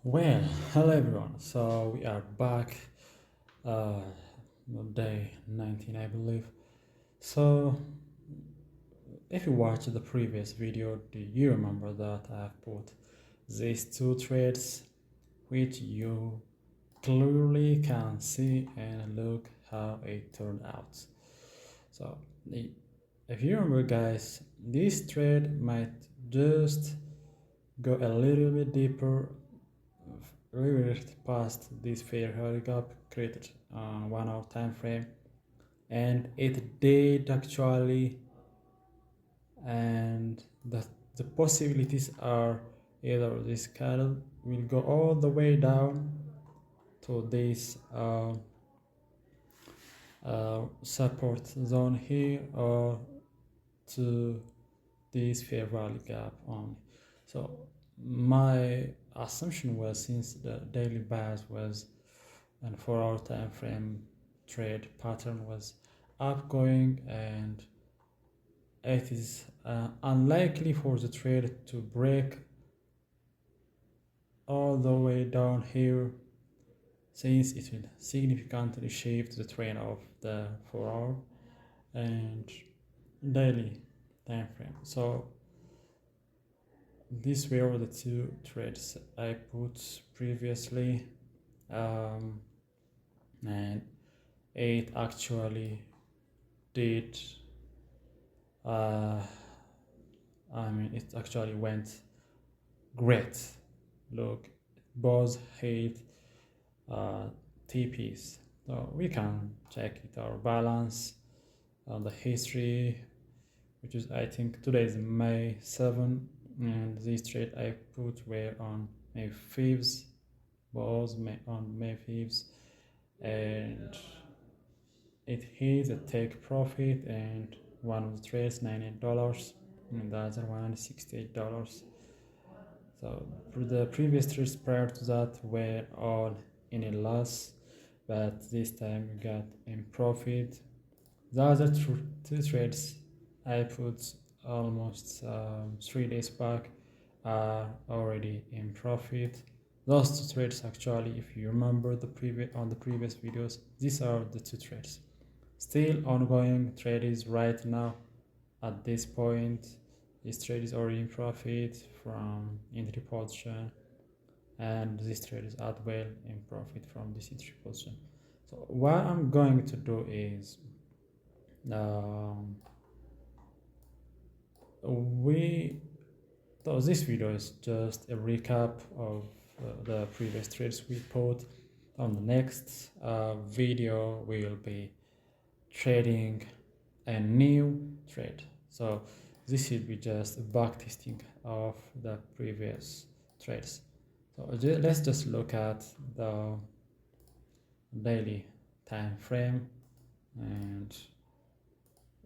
Well, hello everyone. So we are back, uh, day 19, I believe. So if you watched the previous video, do you remember that I've put these two trades, which you clearly can see and look how it turned out. So if you remember, guys, this trade might just go a little bit deeper reversed past this fair value gap created on 1 hour time frame, and it did actually. And the possibilities are either this candle will go all the way down to this support zone here, or to this fair value gap only. So my assumption was, since the daily bias was and 4 hour time frame trade pattern was upgoing, and it is unlikely for the trade to break all the way down here, since it will significantly shift the trend of the 4 hour and daily time frame. So these were the two trades I put previously, and it actually did it actually went great. Look, both hit TPs. So we can check it, our balance on the history, which is, I think today is May 7, and this trade I put were on May 5th, both on May 5th, and it hit a take profit, and one of the trades $98 and the other one $68. So the previous trades prior to that were all in a loss, but this time we got in profit. The other two trades I put almost 3 days back are already in profit. Those two trades, actually, if you remember the previous videos, these are the two trades. Still ongoing trade is right now. At this point, this trade is already in profit from entry position, and this trade is as well in profit from this entry position. So what I'm going to do is, this video is just a recap of the previous trades we put. On the next video, we will be trading a new trade. So this should be just a back testing of the previous trades. So let's just look at the daily time frame, and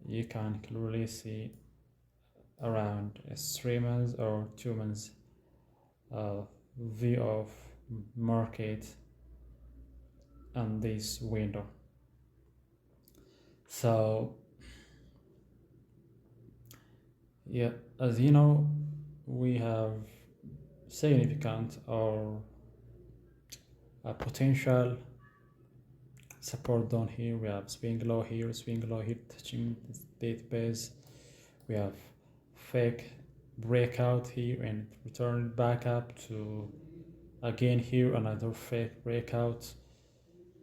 you can clearly see around a 3 months or 2 months view of market on this window. So yeah, as you know, we have significant or a potential support down here. We have swing low here touching this database. We have fake breakout here and return back up to again here another fake breakout.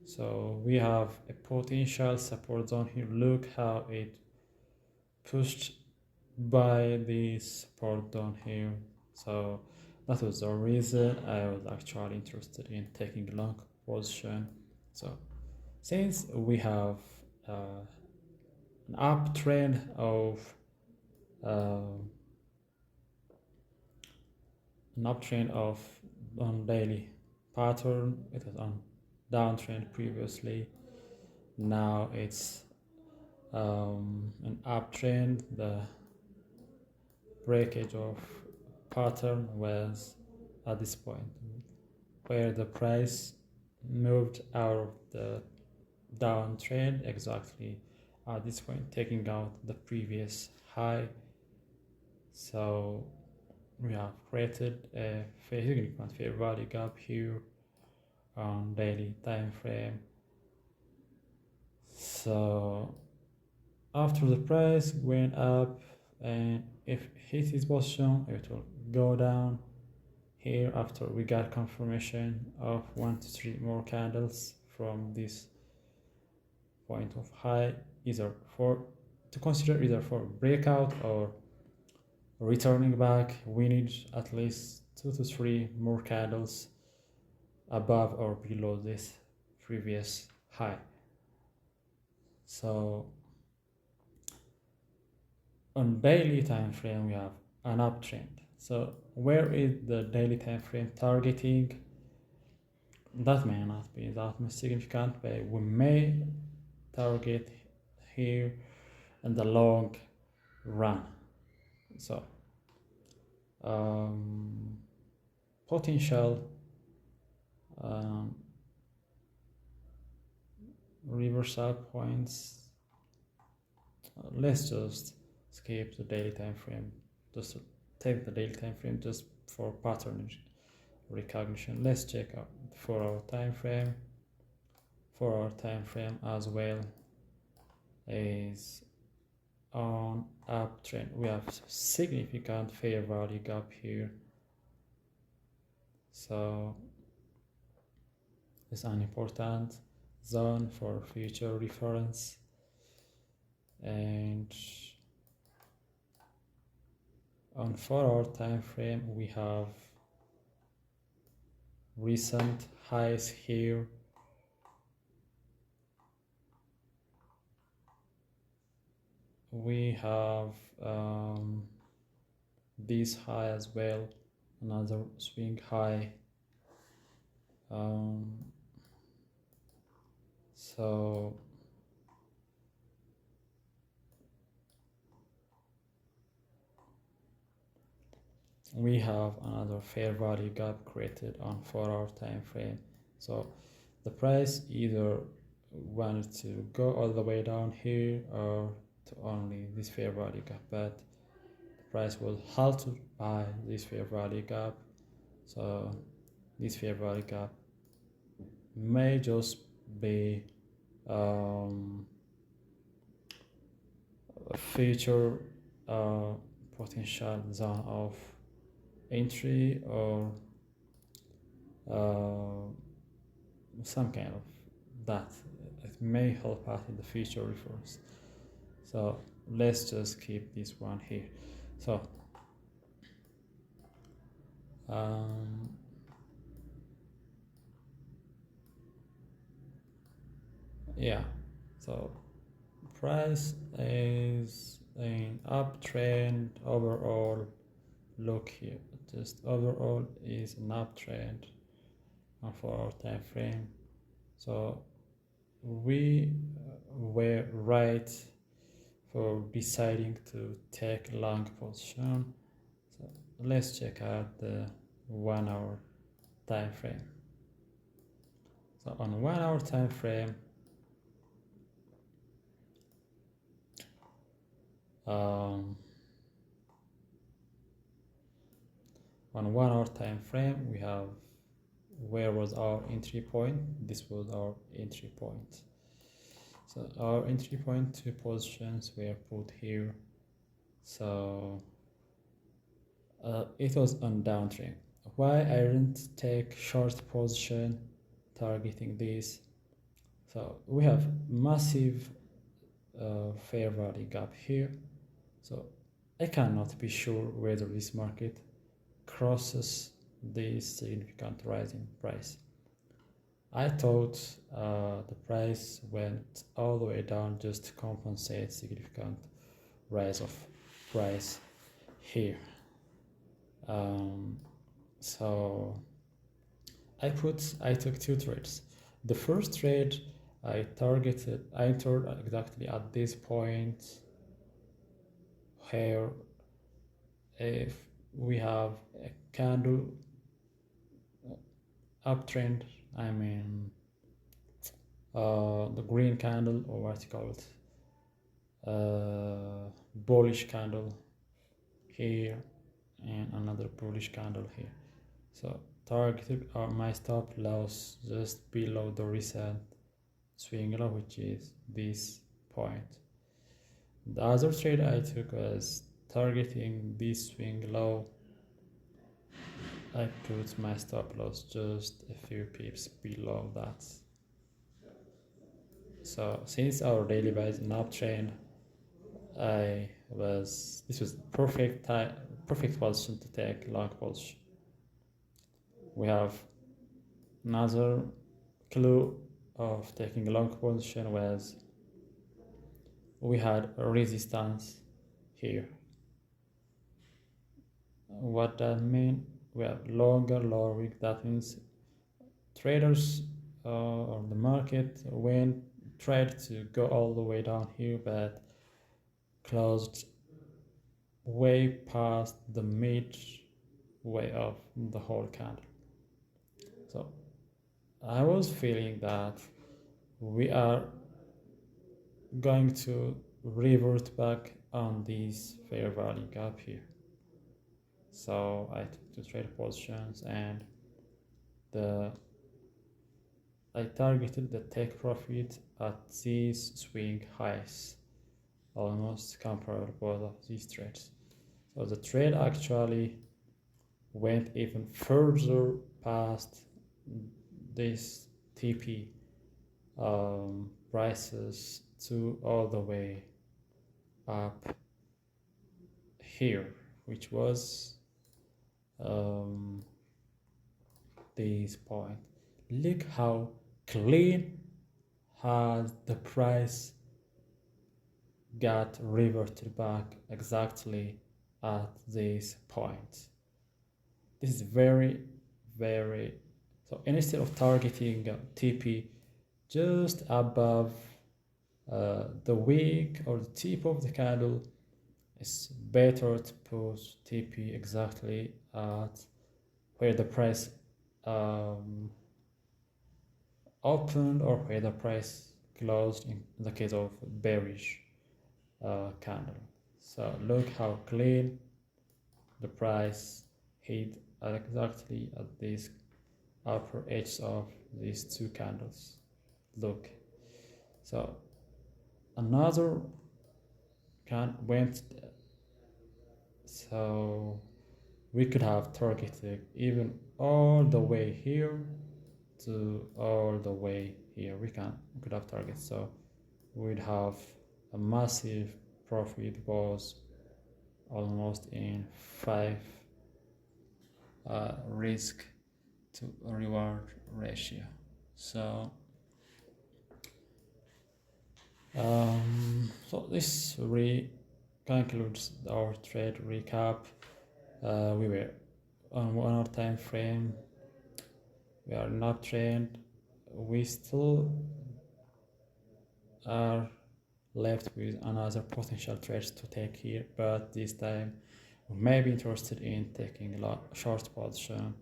So we have a potential support zone here. Look how it pushed by the support down here. So that was the reason I was actually interested in taking a long position. So since we have an uptrend of on daily pattern, it was on downtrend previously. Now it's an uptrend. The breakage of pattern was at this point where the price moved out of the downtrend exactly at this point, taking out the previous high. So we have created a significant fair value gap here on daily time frame. So after the price went up, and if it hits this position, it will go down here after we got confirmation of 1 to 3 more candles from this point of high, either for to consider either for breakout or returning back. We need at least 2 to 3 more candles above or below this previous high. So on daily time frame we have an uptrend. So where is the daily time frame targeting? That may not be that much significant, but we may target here in the long run. So potential reversal points. Let's just skip the daily time frame. Just take the daily time frame just for pattern recognition. Let's check out the 4-hour time frame. 4-hour time frame as well is on uptrend. We have significant fair value gap here, so it's an important zone for future reference. And on 4-hour time frame we have recent highs here. We have this high as well, another swing high. So we have another fair value gap created on 4-hour time frame. So the price either wanted to go all the way down here or to only this fair value gap, but the price was halted by this fair value gap. So this fair value gap may just be a future potential zone of entry or some kind of that. It may help out in the future reference. So let's just keep this one here. So yeah, so price is an uptrend overall. Look here, just overall is an uptrend on 4-hour time frame. So we were right for deciding to take long position. So let's check out the 1-hour time frame. So on 1-hour time frame, on 1-hour time frame we have, where was our entry point? This was our entry point. So our entry point, 2 positions were put here. So it was on downtrend. Why I didn't take short position targeting this? So we have massive fair value gap here. So I cannot be sure whether this market crosses this significant rise in price. I thought the price went all the way down just to compensate significant rise of price here. So I took 2 trades. The first trade I entered exactly at this point here. If we have a candle uptrend, I mean the green candle, or what you call it, bullish candle here, and another bullish candle here. So targeted my stop loss just below the recent swing low, which is this point. The other trade I took was targeting this swing low. I put my stop loss just a few pips below that. So since our daily buys in uptrend, this was perfect position to take long position. We have another clue of taking a long position was we had a resistance here. What that means? We have longer lower wick. That means traders or the market tried to go all the way down here, but closed way past the midway of the whole candle. So I was feeling that we are going to revert back on this fair value gap here. So I took the trade positions and I targeted the take profit at these swing highs, almost comparable both of these trades. So the trade actually went even further past this TP prices to all the way up here, which was this point. Look how clean has the price got reverted back exactly at this point. This is very so instead of targeting TP just above the wick or the tip of the candle, it's better to put TP exactly at where the price opened or where the price closed in the case of bearish candle. So look how clean the price hit exactly at this upper edge of these two candles. Look, so another went, so we could have targeted even all the way here to all the way here. We could have targeted, so we'd have a massive profit, was almost in 5 risk to reward ratio. So so this concludes our trade recap. We were on 1 hour time frame. We are not trained. We still are left with another potential trades to take here, but this time we may be interested in taking a short position.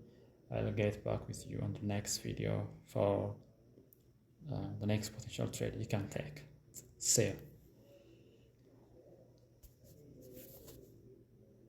I'll get back with you on the next video for the next potential trade you can take. See you.